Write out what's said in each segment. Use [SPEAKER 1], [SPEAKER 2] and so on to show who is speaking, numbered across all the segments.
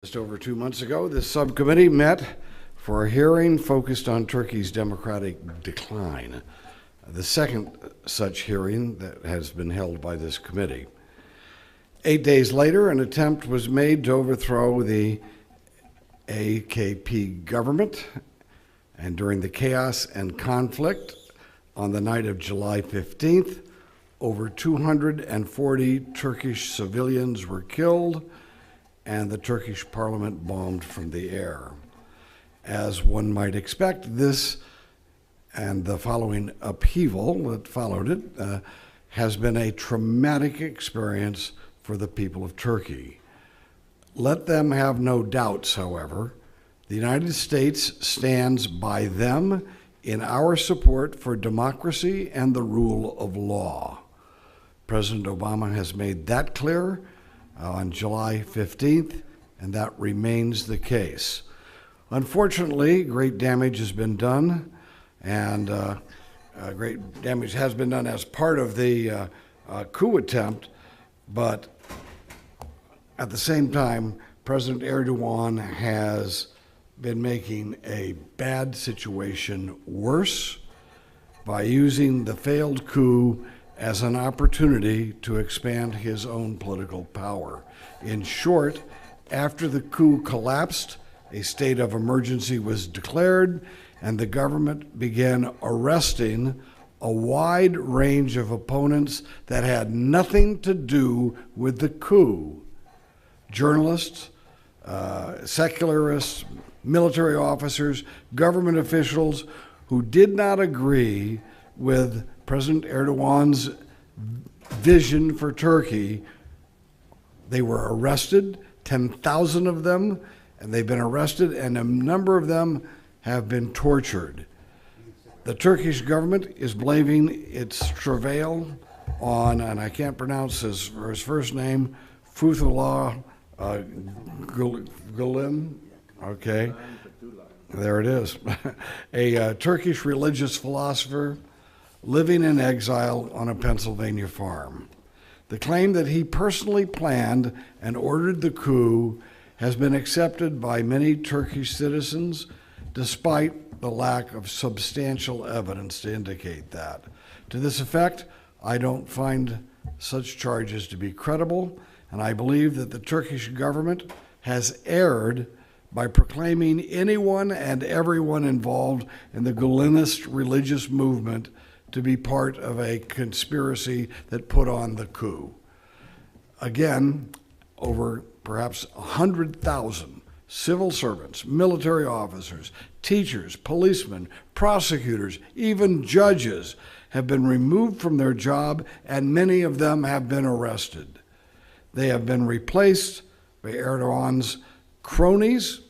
[SPEAKER 1] Just over 2 months ago, this subcommittee met for a hearing focused on Turkey's democratic decline, the second such hearing that has been held by this committee. 8 days later, an attempt was made to overthrow the AKP government, and during the chaos and conflict on the night of July 15th, over 240 Turkish civilians were killed, and the Turkish parliament bombed from the air. As one might expect, this and the following upheaval that followed it has been a traumatic experience for the people of Turkey. Let them have no doubts, however, the United States stands by them in our support for democracy and the rule of law. President Obama has made that clear on July 15th, and that remains the case. Unfortunately, great damage has been done, and great damage has been done as part of the coup attempt, but at the same time, President Erdoğan has been making a bad situation worse by using the failed coup as an opportunity to expand his own political power. In short, after the coup collapsed, a state of emergency was declared, and the government began arresting a wide range of opponents that had nothing to do with the coup. Journalists, secularists, military officers, government officials who did not agree with President Erdoğan's vision for Turkey, they were arrested, 10,000 of them, and they've been arrested, and a number of them have been tortured. The Turkish government is blaming its travail on, and I can't pronounce his first name, Fethullah Gülen, okay, there it is, a Turkish religious philosopher living in exile on a Pennsylvania farm. The claim that he personally planned and ordered the coup has been accepted by many Turkish citizens, despite the lack of substantial evidence to indicate that. To this effect, I don't find such charges to be credible, and I believe that the Turkish government has erred by proclaiming anyone and everyone involved in the Gülenist religious movement to be part of a conspiracy that put on the coup. Again, over perhaps 100,000 civil servants, military officers, teachers, policemen, prosecutors, even judges have been removed from their job, and many of them have been arrested. They have been replaced by Erdoğan's cronies,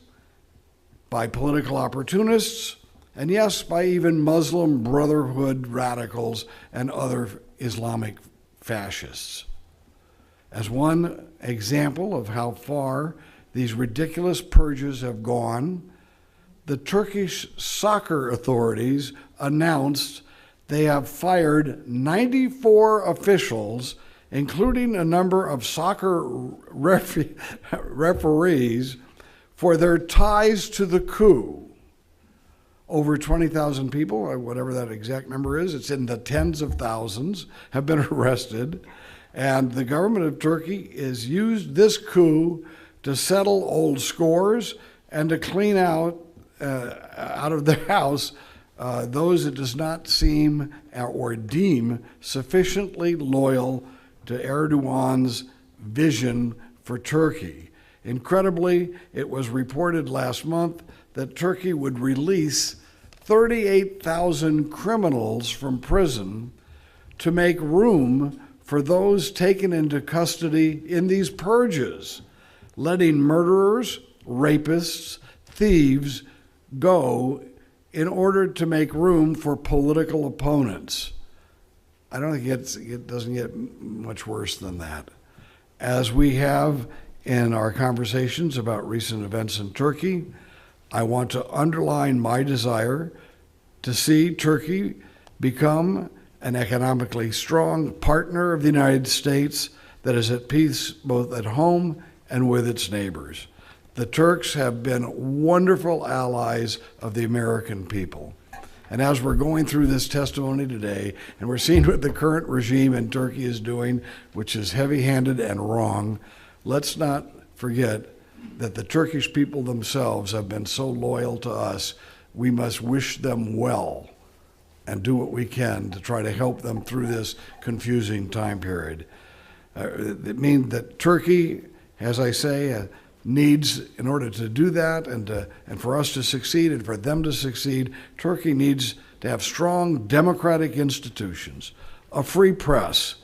[SPEAKER 1] by political opportunists, and yes, by even Muslim Brotherhood radicals and other Islamic fascists. As one example of how far these ridiculous purges have gone, the Turkish soccer authorities announced they have fired 94 officials, including a number of soccer referees, for their ties to the coup. Over 20,000 people, whatever that exact number is, it's in the tens of thousands, have been arrested. And the government of Turkey has used this coup to settle old scores and to clean out of their house those it does not seem or deem sufficiently loyal to Erdoğan's vision for Turkey. Incredibly, it was reported last month that Turkey would release 38,000 criminals from prison to make room for those taken into custody in these purges, letting murderers, rapists, thieves go in order to make room for political opponents. I don't think it doesn't get much worse than that. As we have in our conversations about recent events in Turkey, I want to underline my desire to see Turkey become an economically strong partner of the United States that is at peace both at home and with its neighbors. The Turks have been wonderful allies of the American people. And as we're going through this testimony today, and we're seeing what the current regime in Turkey is doing, which is heavy-handed and wrong, let's not forget that the Turkish people themselves have been so loyal to us. We must wish them well and do what we can to try to help them through this confusing time period. It means that Turkey, as I say, needs, in order to do that and for us to succeed and for them to succeed, Turkey needs to have strong democratic institutions, a free press,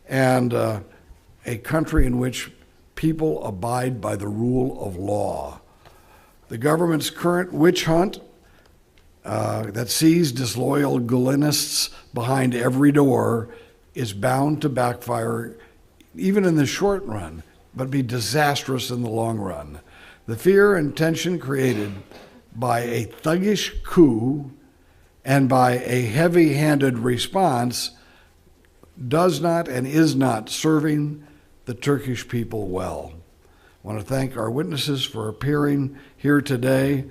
[SPEAKER 1] and a country in which people abide by the rule of law. The government's current witch hunt that sees disloyal Gulenists behind every door is bound to backfire even in the short run, but be disastrous in the long run. The fear and tension created by a thuggish coup and by a heavy-handed response does not and is not serving the Turkish people well. I want to thank our witnesses for appearing here today,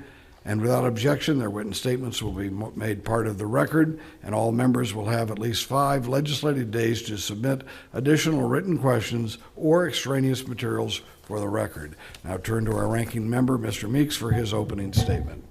[SPEAKER 1] and without objection, their written statements will be made part of the record, and all members will have at least 5 legislative days to submit additional written questions or extraneous materials for the record. Now turn to our ranking member, Mr. Meeks, for his opening statement.